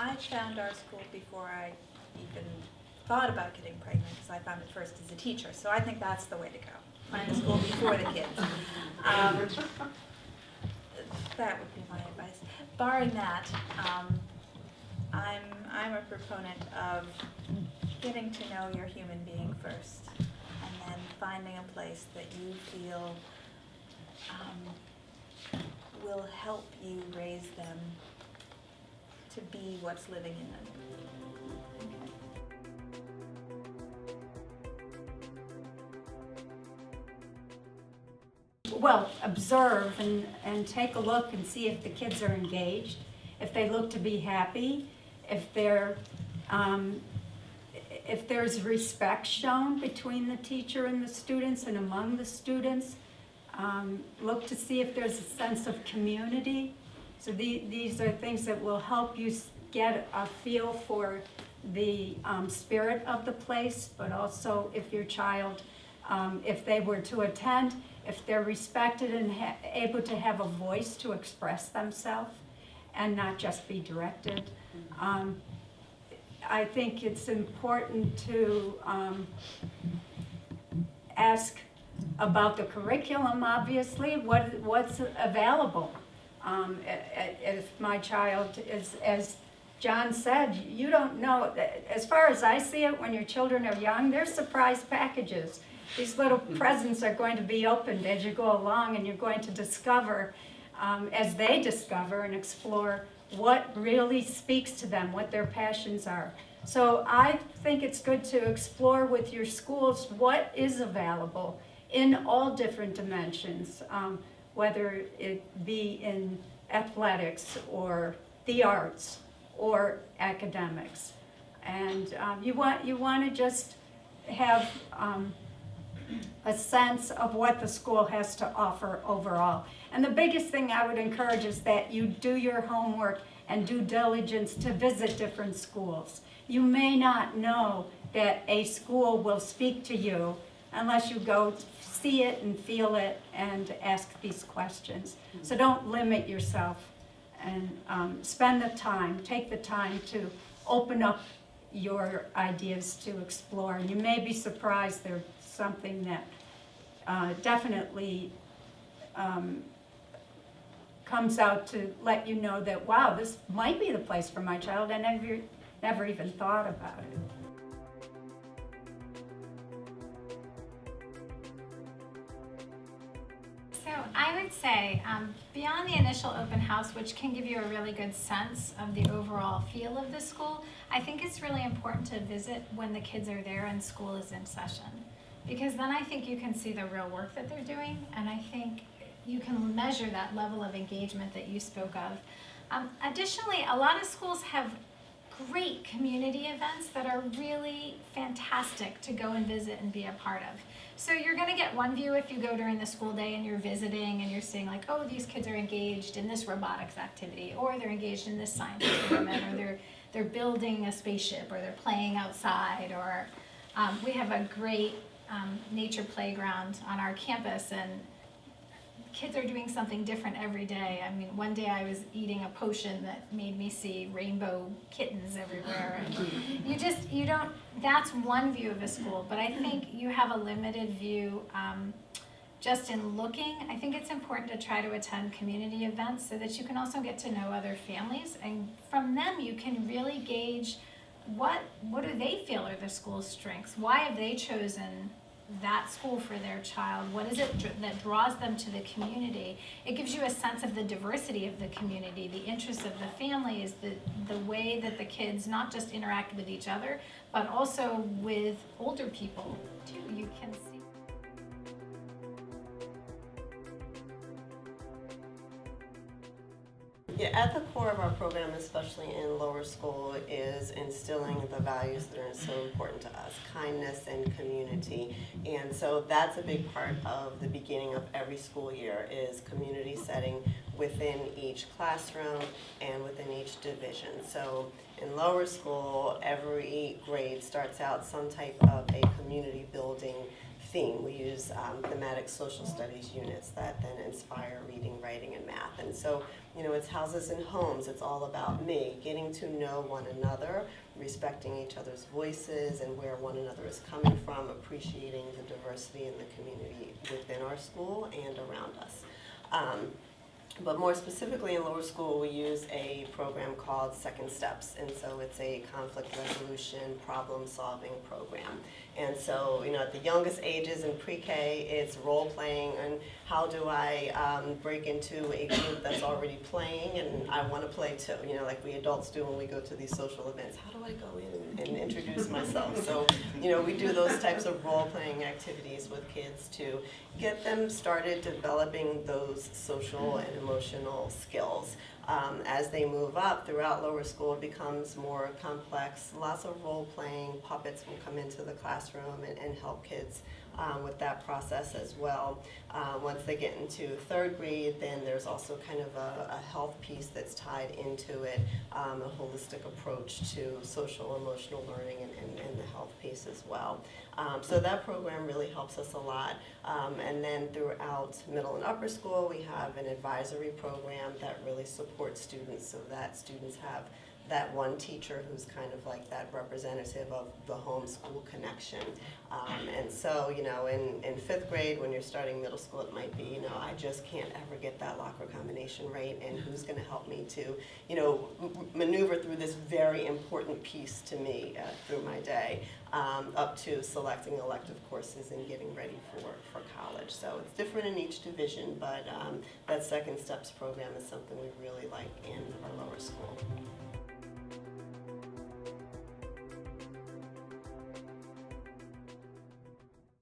I found our school before I even thought about getting pregnant, because I found it first as a teacher. So I think that's the way to go. Find a school before the kids. That would be my advice. Barring that, I'm a proponent of getting to know your human being first, and then finding a place that you feel will help you raise them to be what's living in them. Well, observe and take a look and see if the kids are engaged, if they look to be happy, if there's respect shown between the teacher and the students and among the students. Look to see if there's a sense of community. So these are things that will help you get a feel for the spirit of the place, but also if your child, if they were to attend, if they're respected and able to have a voice to express themselves and not just be directed. I think it's important to ask about the curriculum, obviously, what's available. If my child is, as John said, you don't know, as far as I see it, when your children are young, they're surprise packages. These little presents are going to be opened as you go along, and you're going to discover, as they discover and explore, what really speaks to them, what their passions are. So I think it's good to explore with your schools what is available in all different dimensions, whether it be in athletics or the arts or academics. And you want to just have a sense of what the school has to offer overall. And the biggest thing I would encourage is that you do your homework and due diligence to visit different schools. You may not know that a school will speak to you unless you go see it and feel it and ask these questions. So don't limit yourself, and spend the time, take the time to open up your ideas to explore. And you may be surprised there's something that definitely comes out to let you know that, wow, this might be the place for my child. I never even thought about it. So I would say, beyond the initial open house, which can give you a really good sense of the overall feel of the school, I think it's really important to visit when the kids are there and school is in session. Because then I think you can see the real work that they're doing, and I think you can measure that level of engagement that you spoke of. Additionally, a lot of schools have great community events that are really fantastic to go and visit and be a part of. So you're going to get one view if you go during the school day and you're visiting and you're seeing like, oh, these kids are engaged in this robotics activity, or they're engaged in this science experiment, or they're building a spaceship, or they're playing outside, or we have a great nature playground on our campus, and kids are doing something different every day. I mean, one day I was eating a potion that made me see rainbow kittens everywhere. And you don't, that's one view of a school, but I think you have a limited view just in looking. I think it's important to try to attend community events so that you can also get to know other families, and from them you can really gauge what do they feel are the school's strengths? Why have they chosen that school for their child? What is it that draws them to the community? It gives you a sense of the diversity of the community, the interests of the families, the way that the kids not just interact with each other, but also with older people too. You can see. Yeah, at the core of our program, especially in lower school, is instilling the values that are so important to us: kindness and community. And so that's a big part of the beginning of every school year, is community setting within each classroom and within each division. So in lower school, every grade starts out some type of a community building theme. We use thematic social studies units that then inspire reading, writing, and math. And so, it's houses and homes. It's all about me, getting to know one another, respecting each other's voices and where one another is coming from, appreciating the diversity in the community within our school and around us. But more specifically in lower school, we use a program called Second Steps. And so it's a conflict resolution, problem solving program. And so, at the youngest ages in pre-K, it's role playing and how do I break into a group that's already playing and I want to play too, like we adults do when we go to these social events. How do I go in and introduce myself? So, we do those types of role playing activities with kids to get them started developing those social and emotional skills. As they move up throughout lower school, it becomes more complex. Lots of role playing, puppets will come into the classroom and help kids with that process as well. Once they get into third grade, then there's also kind of a health piece that's tied into it, a holistic approach to social emotional learning and the health piece as well. So that program really helps us a lot. And then throughout middle and upper school, we have an advisory program that really supports students so that students have that one teacher who's kind of like that representative of the homeschool connection. And so, in fifth grade, when you're starting middle school, it might be, I just can't ever get that locker combination right, and who's going to help me to, maneuver through this very important piece to me through my day, up to selecting elective courses and getting ready for college. So it's different in each division, but that Second Steps program is something we really like in our lower school.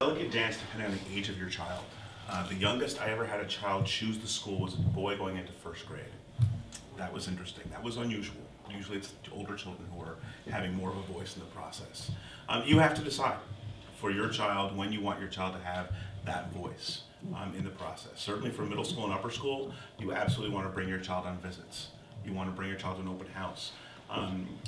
Delegate dance depending on the age of your child. The youngest I ever had a child choose the school was a boy going into first grade. That was interesting. That was unusual. Usually it's older children who are having more of a voice in the process. You have to decide for your child when you want your child to have that voice in the process. Certainly for middle school and upper school, you absolutely want to bring your child on visits. You want to bring your child to an open house.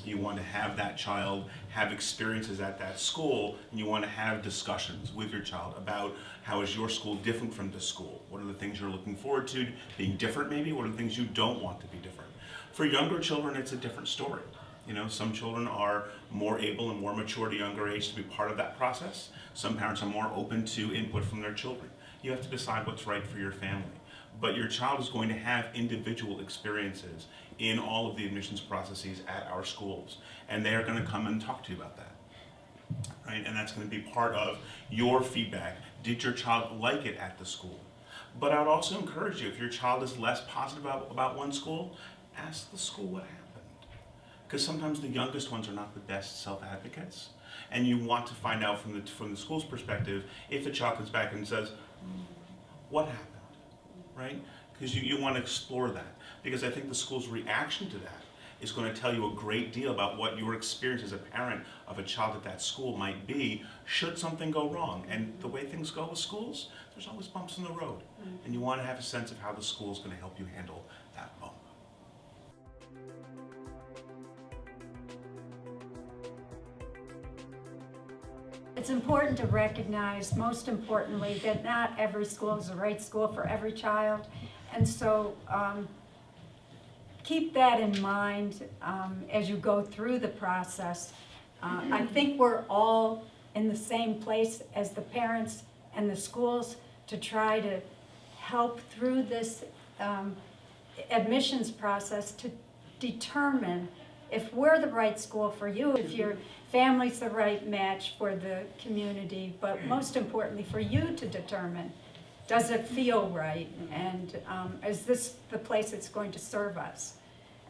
You want to have that child have experiences at that school, and you want to have discussions with your child about how is your school different from the school? What are the things you're looking forward to being different maybe? What are the things you don't want to be different? For younger children, it's a different story. Some children are more able and more mature at a younger age to be part of that process. Some parents are more open to input from their children. You have to decide what's right for your family. But your child is going to have individual experiences in all of the admissions processes at our schools. And they are going to come and talk to you about that, right? And that's going to be part of your feedback. Did your child like it at the school? But I would also encourage you, if your child is less positive about one school, ask the school what happened. Because sometimes the youngest ones are not the best self-advocates. And you want to find out from the school's perspective, if the child comes back and says, what happened? Right? Because you want to explore that. Because I think the school's reaction to that is going to tell you a great deal about what your experience as a parent of a child at that school might be should something go wrong. And the way things go with schools, there's always bumps in the road. And you want to have a sense of how the school is going to help you handle that bump. It's important to recognize, most importantly, that not every school is the right school for every child. And so keep that in mind as you go through the process. I think we're all in the same place as the parents and the schools to try to help through this admissions process to determine if we're the right school for you, if your family's the right match for the community, but most importantly for you to determine, does it feel right? And is this the place that's going to serve us?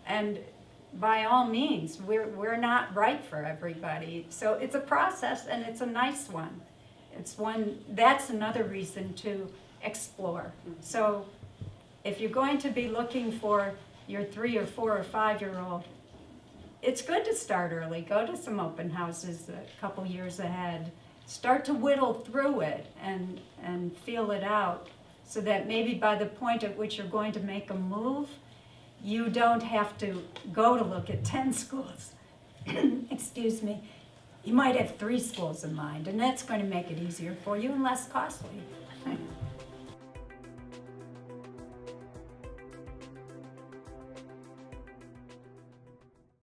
And by all means, we're not right for everybody. So it's a process, and it's a nice one. It's one, that's another reason to explore. So if you're going to be looking for your 3 or 4 or 5-year-old, it's good to start early. Go to some open houses a couple years ahead. Start to whittle through it and feel it out so that maybe by the point at which you're going to make a move, you don't have to go to look at 10 schools, excuse me, You might have 3 schools in mind, and that's going to make it easier for you and less costly.